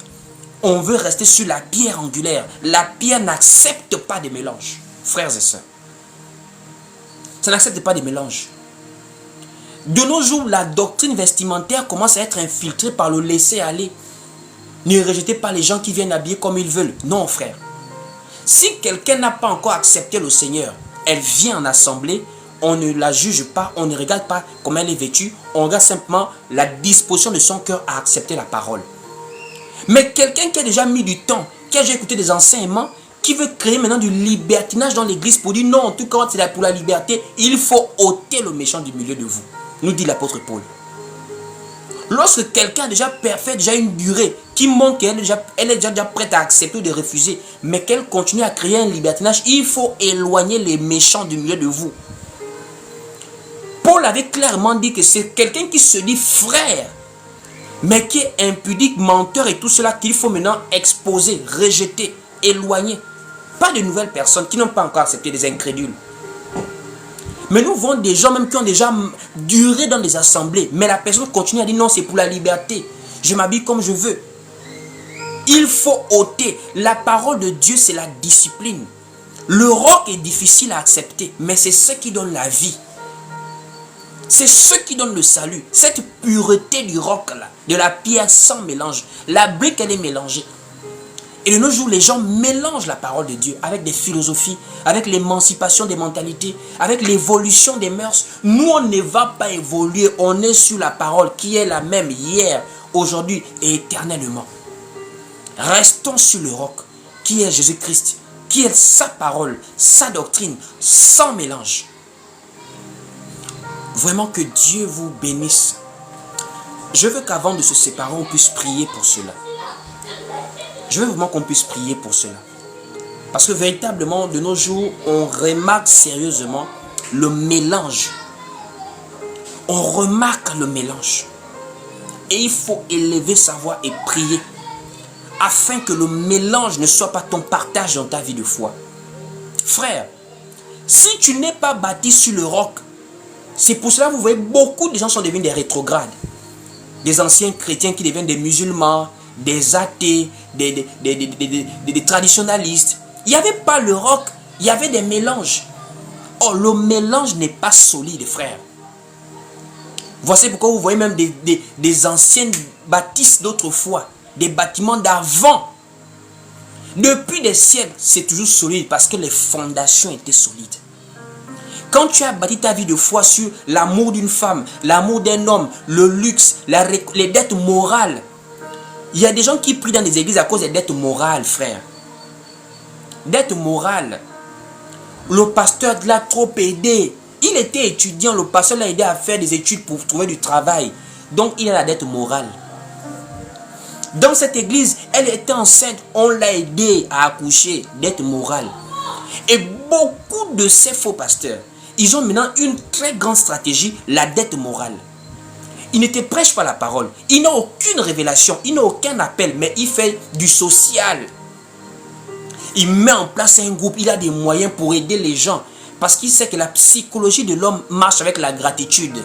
On veut rester sur la pierre angulaire. La pierre n'accepte pas de mélange. Frères et sœurs. Ça n'accepte pas de mélange. De nos jours, la doctrine vestimentaire commence à être infiltrée par le laisser-aller. Ne rejetez pas les gens qui viennent habiller comme ils veulent. Non, frère. Si quelqu'un n'a pas encore accepté le Seigneur, elle vient en assemblée, on ne la juge pas, on ne regarde pas comment elle est vêtue, on regarde simplement la disposition de son cœur à accepter la parole. Mais quelqu'un qui a déjà mis du temps, qui a déjà écouté des enseignements, qui veut créer maintenant du libertinage dans l'église pour dire non, en tout cas, c'est pour la liberté, il faut ôter le méchant du milieu de vous, nous dit l'apôtre Paul. Lorsque quelqu'un a déjà fait déjà une durée qui montre qu'elle est déjà prête à accepter ou de refuser, mais qu'elle continue à créer un libertinage, il faut éloigner les méchants du milieu de vous. Paul avait clairement dit que c'est quelqu'un qui se dit frère, mais qui est impudique, menteur et tout cela qu'il faut maintenant exposer, rejeter, éloigner. Pas de nouvelles personnes qui n'ont pas encore accepté, des incrédules. Mais nous voyons des gens même qui ont déjà duré dans des assemblées. Mais la personne continue à dire non, c'est pour la liberté. Je m'habille comme je veux. Il faut ôter. La parole de Dieu, c'est la discipline. Le roc est difficile à accepter, mais c'est ce qui donne la vie. C'est ce qui donne le salut. Cette pureté du roc là, de la pierre sans mélange. La brique, elle est mélangée. Et de nos jours, les gens mélangent la parole de Dieu avec des philosophies, avec l'émancipation des mentalités, avec l'évolution des mœurs. Nous, on ne va pas évoluer. On est sur la parole qui est la même hier, aujourd'hui et éternellement. Restons sur le roc qui est Jésus-Christ, qui est sa parole, sa doctrine, sans mélange. Vraiment que Dieu vous bénisse. Je veux qu'avant de se séparer, on puisse prier pour cela. Je veux vraiment qu'on puisse prier pour cela. Parce que véritablement, de nos jours, on remarque sérieusement le mélange. On remarque le mélange. Et il faut élever sa voix et prier. Afin que le mélange ne soit pas ton partage dans ta vie de foi. Frère, si tu n'es pas bâti sur le roc, c'est pour cela que vous voyez beaucoup de gens sont devenus des rétrogrades. Des anciens chrétiens qui deviennent des musulmans, des athées, des traditionalistes. Il n'y avait pas le roc, il y avait des mélanges. Or, le mélange n'est pas solide, frère. Voici pourquoi vous voyez même des anciennes bâtisses d'autrefois, des bâtiments d'avant. Depuis des siècles, c'est toujours solide parce que les fondations étaient solides. Quand tu as bâti ta vie de foi sur l'amour d'une femme, l'amour d'un homme, le luxe, les dettes morales, il y a des gens qui prient dans des églises à cause des dettes morales, frère. Dettes morales. Le pasteur l'a trop aidé. Il était étudiant, le pasteur l'a aidé à faire des études pour trouver du travail. Donc il a la dette morale. Dans cette église, elle était enceinte, on l'a aidé à accoucher, dette morale. Et beaucoup de ces faux pasteurs, ils ont maintenant une très grande stratégie, la dette morale. Il ne te prêche pas la parole. Il n'a aucune révélation. Il n'a aucun appel. Mais il fait du social. Il met en place un groupe. Il a des moyens pour aider les gens. Parce qu'il sait que la psychologie de l'homme marche avec la gratitude.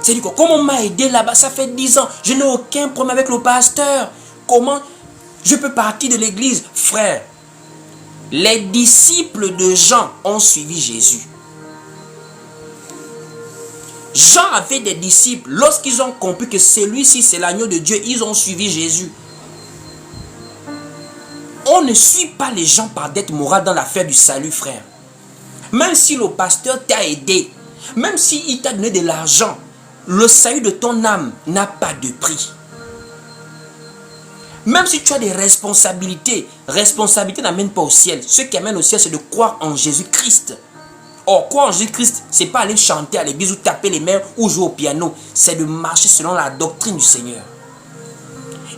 C'est-à-dire que comment on m'a aidé là-bas, ça fait 10 ans. Je n'ai aucun problème avec le pasteur. Comment je peux partir de l'église? Frère, les disciples de Jean ont suivi Jésus. Jean avait des disciples. Lorsqu'ils ont compris que celui-ci c'est l'agneau de Dieu, ils ont suivi Jésus. On ne suit pas les gens par dette morale dans l'affaire du salut, frère. Même si le pasteur t'a aidé, même s'il t'a donné de l'argent, le salut de ton âme n'a pas de prix. Même si tu as des responsabilités, responsabilité n'amène pas au ciel. Ce qui amène au ciel, c'est de croire en Jésus-Christ. Or, croire en Jésus-Christ, c'est pas aller chanter à l'église ou taper les mains ou jouer au piano. C'est de marcher selon la doctrine du Seigneur.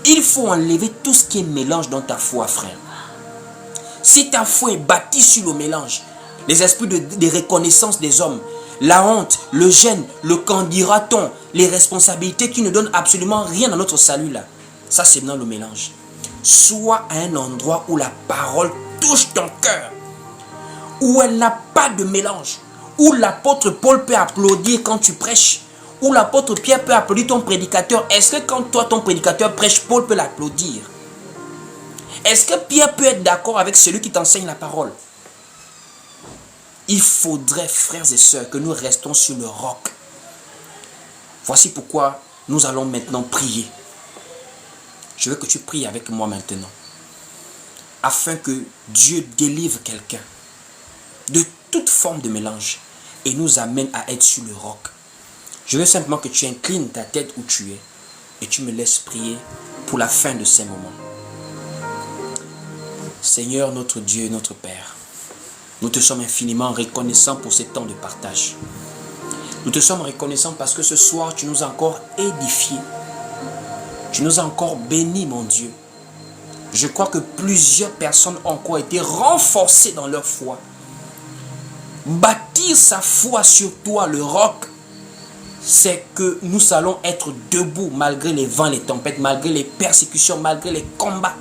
Il faut enlever tout ce qui est mélange dans ta foi, frère. Si ta foi est bâtie sur le mélange, les esprits de reconnaissance des hommes, la honte, le gêne, le qu'en dira-t-on, les responsabilités qui ne donnent absolument rien dans notre salut là, ça c'est dans le mélange. Sois à un endroit où la parole touche ton cœur, où elle n'a pas de mélange, où l'apôtre Paul peut applaudir quand tu prêches, où l'apôtre Pierre peut applaudir ton prédicateur. Est-ce que quand toi ton prédicateur prêche, Paul peut l'applaudir? Est-ce que Pierre peut être d'accord avec celui qui t'enseigne la parole? Il faudrait, frères et sœurs, que nous restons sur le roc. Voici pourquoi nous allons maintenant prier. Je veux que tu pries avec moi maintenant, afin que Dieu délivre quelqu'un de toute forme de mélange et nous amène à être sur le roc. Je veux simplement que tu inclines ta tête où tu es et tu me laisses prier pour la fin de ces moments. Seigneur, notre Dieu, notre Père, nous te sommes infiniment reconnaissants pour ces temps de partage. Nous te sommes reconnaissants parce que ce soir, tu nous as encore édifiés. Tu nous as encore bénis, mon Dieu. Je crois que plusieurs personnes ont encore été renforcées dans leur foi. Bâtir sa foi sur toi, le roc, c'est que nous allons être debout malgré les vents, les tempêtes, malgré les persécutions, malgré les combats.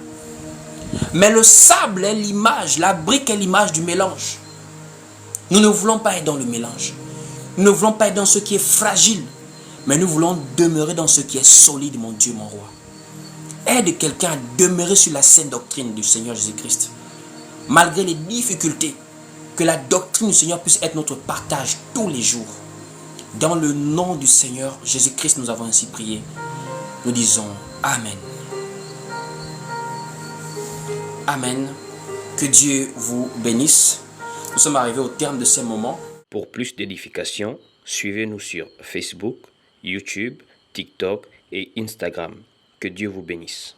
Mais le sable est l'image, la brique est l'image du mélange. Nous ne voulons pas être dans le mélange. Nous ne voulons pas être dans ce qui est fragile, mais nous voulons demeurer dans ce qui est solide, mon Dieu, mon roi. Aide quelqu'un à demeurer sur la saine doctrine du Seigneur Jésus-Christ. Malgré les difficultés, que la doctrine du Seigneur puisse être notre partage tous les jours. Dans le nom du Seigneur Jésus-Christ, nous avons ainsi prié. Nous disons Amen. Amen. Que Dieu vous bénisse. Nous sommes arrivés au terme de ces moments. Pour plus d'édification, suivez-nous sur Facebook, YouTube, TikTok et Instagram. Que Dieu vous bénisse.